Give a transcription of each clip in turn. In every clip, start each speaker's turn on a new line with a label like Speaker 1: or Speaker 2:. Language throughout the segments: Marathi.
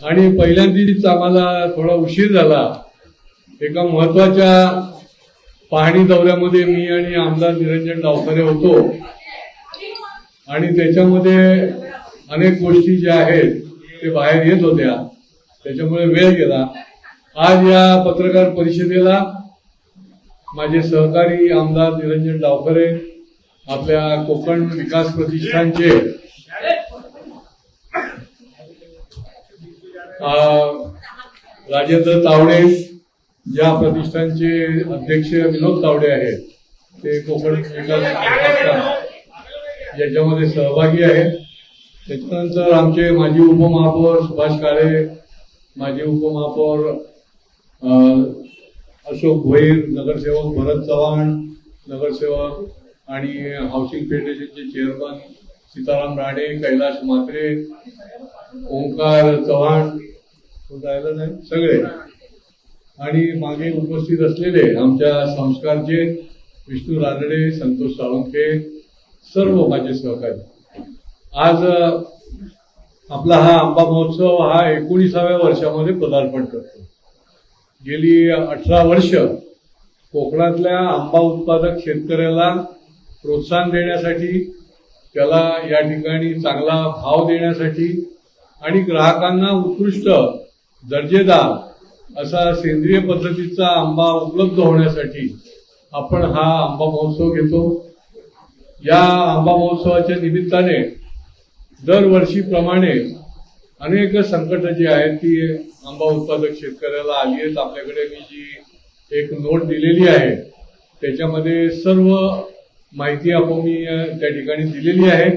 Speaker 1: आणि पहिल्यांदाच आम्हाला थोडा उशीर झाला। एका महत्वाच्या पाहणी दौऱ्यामध्ये मी आणि आमदार निरंजन डावखरे होतो आणि त्याच्यामध्ये अनेक गोष्टी ज्या आहेत ते बाहेर येत होत्या, त्याच्यामुळे वेळ गेला। आज या पत्रकार परिषदेला माझे सहकारी आमदार निरंजन डावखरे, आपल्या कोकण विकास प्रतिष्ठानचे राजेंद्र तावडे, ज्या प्रतिष्ठानचे अध्यक्ष विनोद तावडे आहेत, ते कोकण विकास याच्यामध्ये सहभागी आहेत। त्याच्यानंतर आमचे माजी उपमहापौर सुभाष काळे, माजी उपमहापौर अशोक भोईर, नगरसेवक भरत चव्हाण, नगरसेवक आणि हाऊसिंग फेडरेशनचे चेअरमन सीताराम राणे, कैलाश म्हात्रे, ओंकार चव्हाण, राहिलं नाही सगळे, आणि मागे उपस्थित असलेले आमच्या संस्कारचे विष्णू रानडे, संतोष साळुंखे, सर्व माझे सहकारी। आज आपला हा आंबा महोत्सव हा 19व्या वर्षामध्ये पदार्पण करतो। गेली 18 वर्ष कोकणातल्या आंबा उत्पादक शेतकऱ्याला प्रोत्साहन देण्यासाठी, त्याला या ठिकाणी चांगला भाव देण्यासाठी आणि ग्राहकांना उत्कृष्ट दर्जेदार असा सेंद्रिय पद्धतीचा आंबा उपलब्ध होण्यासाठी आपण हा आंबा महोत्सव घेतो। या आंबा महोत्सवाच्या निमित्ताने दरवर्षीप्रमाणे अनेक संकट जी आहेत ती आंबा उत्पादक शेतकऱ्याला आली आहेत। आपल्याकडे मी जी एक नोट दिलेली आहे त्याच्यामध्ये सर्व माहिती आपण मी त्या ठिकाणी दिलेली आहे।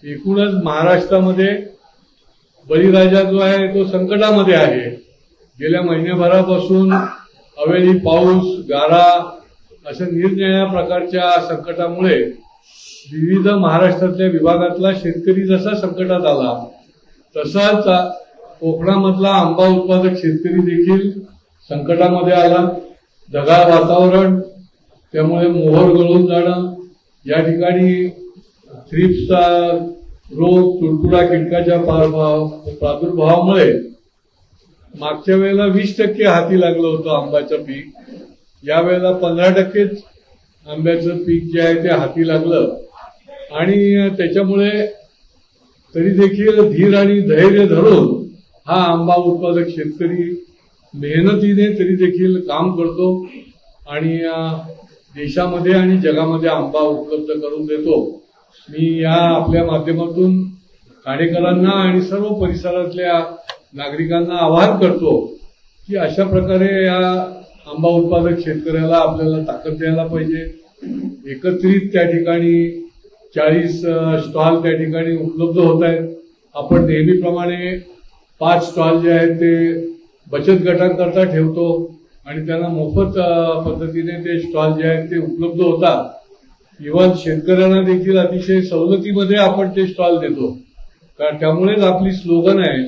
Speaker 1: एकूणच महाराष्ट्रामध्ये बळीराजा जो आहे तो संकटामध्ये आहे। गेल्या महिन्याभरापासून अवेळी पाऊस, गारा अशा निरनिराळ्या प्रकारच्या संकटामुळे विविध महाराष्ट्रातल्या विभागातला शेतकरी जसा संकटात आला तसाच कोकणामधला आंबा उत्पादक शेतकरी देखील संकटामध्ये आला। ढगाळ वातावरण, त्यामुळे मोहर गळून जाणं, या ठिकाणी थ्रिप्सचा रोग, तुडतुडा कीटकाच्या प्रादुर्भावामुळे मागच्या वेळेला 20% हाती लागलं होतं आंब्याचं पीक, यावेळेला 15%च आंब्याचं पीक जे आहे ते हाती लागलं। आणि त्याच्यामुळे तरी देखील धीर आणि धैर्य धरून हा आंबा उत्पादक शेतकरी मेहनतीने तरी देखील काम करतो आणि देशामध्ये आणि जगामध्ये आंबा उपलब्ध करून देतो। मी या आपल्या माध्यमातून ठाणेकरांना आणि सर्व परिसरातल्या नागरिकांना आवाहन करतो की अशा प्रकारे या आंबा उत्पादक शेतकऱ्याला आपल्याला ताकद द्यायला पाहिजे। एकत्रित त्या ठिकाणी 40 स्टॉल त्या ठिकाणी उपलब्ध होत आहेत। आपण नेहमीप्रमाणे 5 स्टॉल जे आहेत ते बचत गटांकरता ठेवतो आणि त्यांना मोफत पद्धतीने ते स्टॉल जे आहेत ते उपलब्ध होतात। इव्हन शेतकऱ्यांना देखील अतिशय सवलतीमध्ये आपण ते स्टॉल देतो, कारण त्यामुळेच आपली स्लोगन आहे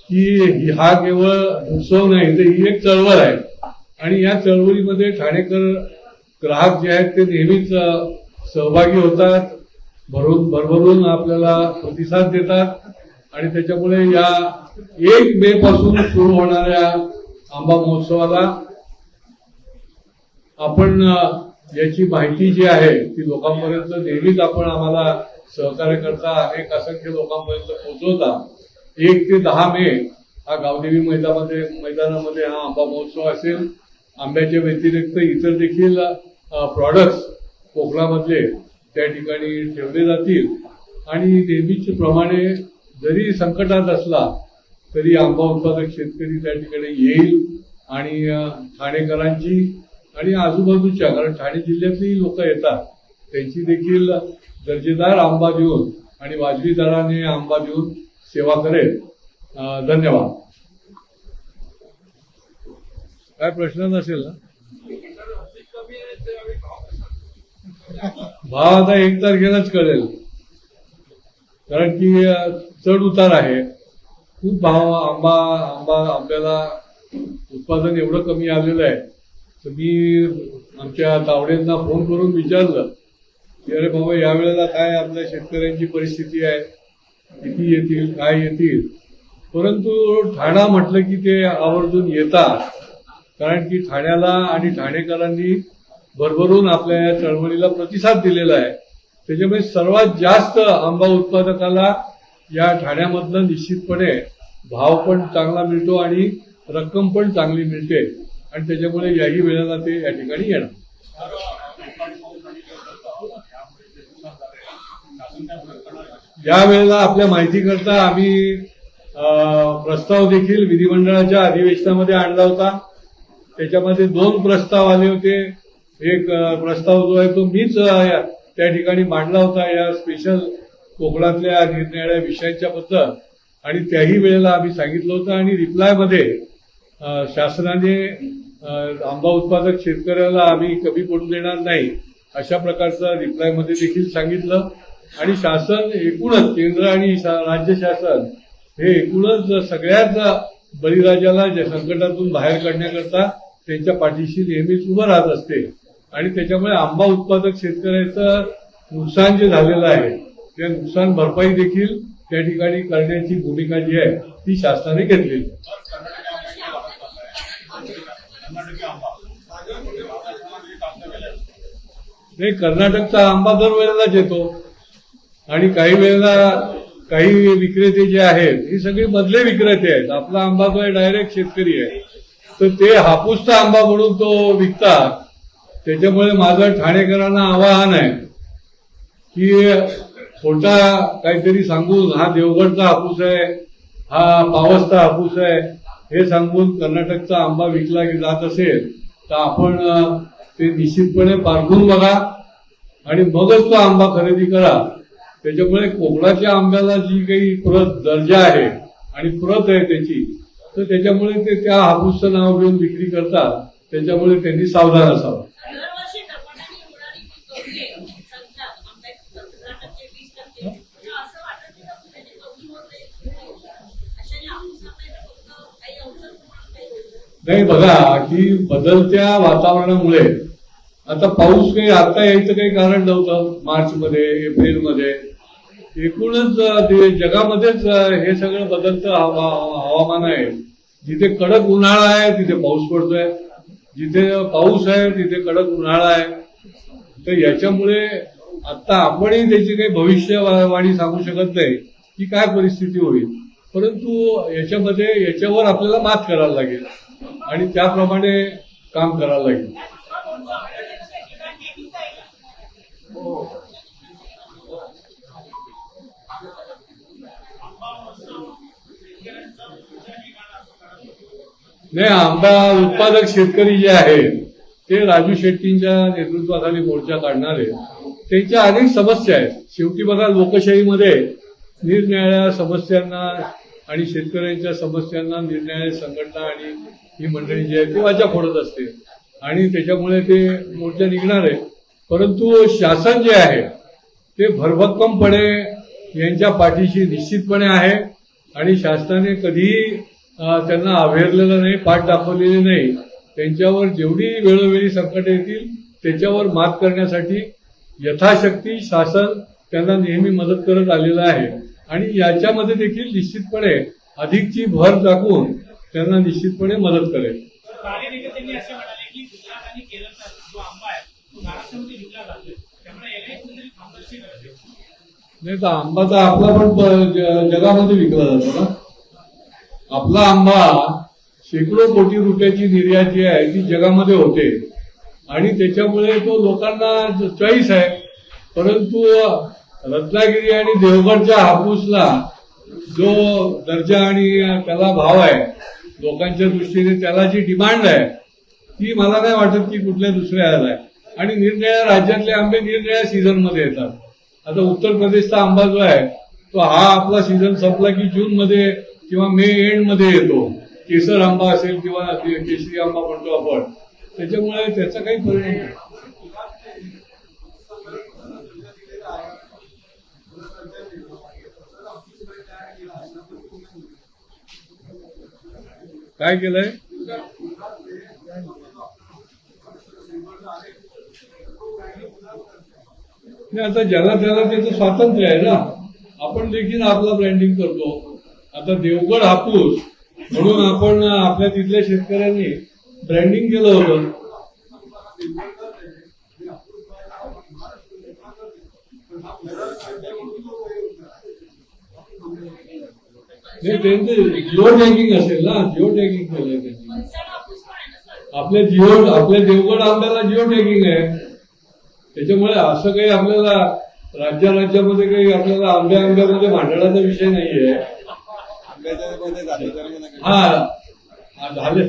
Speaker 1: की हा केवळ उत्सव नाही तर ही एक चळवळ आहे आणि या चळवळीमध्ये ठाणेकर ग्राहक जे आहेत ते नेहमीच सहभागी होतात, भरभरून आपल्याला प्रतिसाद देतात आणि त्याच्यामुळे या 1 मे पासून सुरू होणाऱ्या आंबा महोत्सवाला आपण याची माहिती जी आहे ती लोकांपर्यंत नेहमीच आपण आम्हाला सहकार्य करता, अनेक असंख्य लोकांपर्यंत पोहोचवता। 1 ते 10 मे हा गावदेवी मैदानामध्ये हा आंबा महोत्सव असेल। आंब्याच्या व्यतिरिक्त इतर देखील प्रॉडक्ट्स कोकणामधले त्या ठिकाणी ठेवले जातील आणि नेहमीच प्रमाणे जरी संकटात असला तरी आंबा उत्पादक शेतकरी त्या ठिकाणी येईल आणि ठाणेकरांची आणि आजूबाजूच्या, कारण ठाणे जिल्ह्यातली लोक येतात, त्यांची देखील दर्जेदार आंबा देऊन आणि वाजवी दराने आंबा देऊन सेवा करेल। धन्यवाद। काय प्रश्न नसेल ना? भाव आता 1 तारखेलाच कळेल, कारण की चढ उतार आहे। खूप भाव आंब्याला उत्पादन एवढं कमी आलेलं आहे तर मी आमच्या तावडेंना फोन करून विचारलं की अरे बाबा यावेळेला काय आपल्या शेतकऱ्यांची परिस्थिती आहे, किती येतील, काय येतील, परंतु ठाणा म्हटलं की ते आवर्जून येतात, कारण की ठाण्याला आणि ठाणेकरांनी भरभरून आपल्या या चळवळीला प्रतिसाद दिलेला आहे. त्याच्यामुळे सर्वात जास्त आंबा उत्पादकाला या ठाण्यामधनं निश्चितपणे भाव पण चांगला मिळतो आणि रक्कम पण चांगली मिळते आणि त्याच्यामुळे याही वेळेला ते या ठिकाणी येणार. या वेळेला आपल्या माहितीकरता आम्ही प्रस्ताव देखील विधिमंडळाच्या अधिवेशनामध्ये आणला होता. त्याच्यामध्ये 2 प्रस्ताव आले होते. एक प्रस्ताव जो आहे तो मीच त्या ठिकाणी मांडला होता या स्पेशल कोकणातल्या निरनिराळ्या विषयांच्या बद्दल, आणि त्याही वेळेला आम्ही सांगितलं होतं आणि रिप्लायमध्ये शासनाने आंबा उत्पादक शेतकऱ्याला आम्ही कमी पडू देणार नाही अशा प्रकारचं रिप्लायमध्ये देखील सांगितलं. आणि शासन एकूणच केंद्र आणि राज्य शासन हे एकूणच सगळ्याच बळीराजाला संकटातून बाहेर काढण्याकरता त्यांच्या पाठीशी नेहमीच उभं राहत असते. आणि त्याच्यामुळे आंबा उत्पादक शेतकऱ्याचं नुकसान जे झालेलं आहे त्या नुकसान भरपाई देखील त्या ठिकाणी करण्याची भूमिका जी आहे ती शासनाने घेतलेली. नाही, कर्नाटकचा आंबा दरवेळेलाच येतो आणि काही वेळेला काही विक्रेते जे आहेत ही सगळी मधले विक्रेते आहेत. आपला आंबा जो आहे डायरेक्ट शेतकरी आहे, तर ते हापूसचा आंबा म्हणून तो विकतात. त्याच्यामुळे माझं ठाणेकरांना आवाहन आहे की खोटा काहीतरी सांगून हा देवगडचा हापूस आहे, हा पावसचा हापूस आहे हे सांगून कर्नाटकचा आंबा विकला जात असेल तर आपण ते निश्चितपणे पारखून बघा आणि मगच तो आंबा खरेदी करा. त्याच्यामुळे कोकणाच्या आंब्याला जी काही प्रत दर्जा आहे आणि प्रत आहे त्याची, तर त्याच्यामुळे ते त्या हापूसचं नाव घेऊन विक्री करतात. त्याच्यामुळे त्यांनी सावधान असावं. नाही, बघा की बदलत्या वातावरणामुळे आता पाऊस काही आता यायचं काही कारण नव्हतं. मार्चमध्ये, एप्रिलमध्ये एकूणच जगामध्येच हे सगळं बदलतं हवामान आहे. जिथे कडक उन्हाळा आहे तिथे पाऊस पडतोय, जिथे पाऊस आहे तिथे कडक उन्हाळा आहे. तर याच्यामुळे आता आपणही त्याची काही भविष्यवाणी सांगू शकत नाही की काय परिस्थिती होईल, परंतु याच्यावर आपल्याला मात करायला लागेल आणि त्याप्रमाणे काम करायला लागेल. नाही, आंबा उत्पादक शेतकरी जे आहेत ते राजू शेट्टींच्या नेतृत्वाखाली मोर्चा काढणारे, त्यांच्या अनेक समस्या आहेत. शेवटी बघा, लोकशाहीमध्ये निरनिराळ्या समस्यांना आणि शेतकऱ्यांच्या समस्यांना निरनिराळ्या संघटना आणि ही मंडळी जी आहे ती वाचा फोडत असते आणि त्याच्यामुळे ते मोर्चा निघणार आहे. परंतु शासन जे आहे ते भरभक्कमपणे यांच्या पाठीशी निश्चितपणे आहे आणि शासनाने कधीही त्यांना अवेरलेलं नाही, पाठ दाखवलेली नाही. त्यांच्यावर जेवढी वेळोवेळी संकट येतील त्याच्यावर मात करण्यासाठी यथाशक्ती शासन त्यांना नेहमी मदत करत आलेलं आहे आणि याच्यामध्ये देखील निश्चितपणे अधिकची भर टाकून त्यांना निश्चितपणे मदत करेल. नाही, तर आंबा तर आपला पण जगामध्ये विकला जातो ना. आपला आंबा शेकडो कोटी रुपयाची निर्यात जी आहे ती जगामध्ये होते आणि त्याच्यामुळे तो लोकांना चॉईस आहे. परंतु रत्नागिरी आणि देवगडच्या हापूसला जो दर्जा आणि त्याला भाव आहे, लोकांच्या दृष्टीने त्याला जी डिमांड आहे ती मला नाही वाटत की कुठल्या दुसऱ्या ह्याला आहे. आणि निरनिराळ्या राज्यातले आंबे निरनिराळ्या सीझनमध्ये येतात. आता उत्तर प्रदेशचा आंबा जो आहे तो हा आपला सीझन संपला की जूनमध्ये किंवा मे एंडमध्ये येतो. केसर आंबा असेल किंवा केशरी आंबा म्हणतो आपण, त्याच्यामुळे त्याचा काही परिणाम नाही. काय केलंय? आता ज्याला त्याला त्याचं स्वातंत्र्य आहे ना. आपण देखील आपला ब्रँडिंग करतो, आता देवगड हापूस म्हणून आपण आपल्या तिथल्या शेतकऱ्यांनी ब्रँडिंग केलं होतं. त्यांचं जिओ टॅगिंग असेल ना, जिओ टॅगिंग केलंय त्यांनी. आपल्या देवगड आंब्याला जिओ टॅगिंग आहे. त्याच्यामुळे असं काही आपल्याला राज्यामध्ये काही आपल्याला आंब्यामध्ये भांडणाचा विषय नाहीये. हा झाले.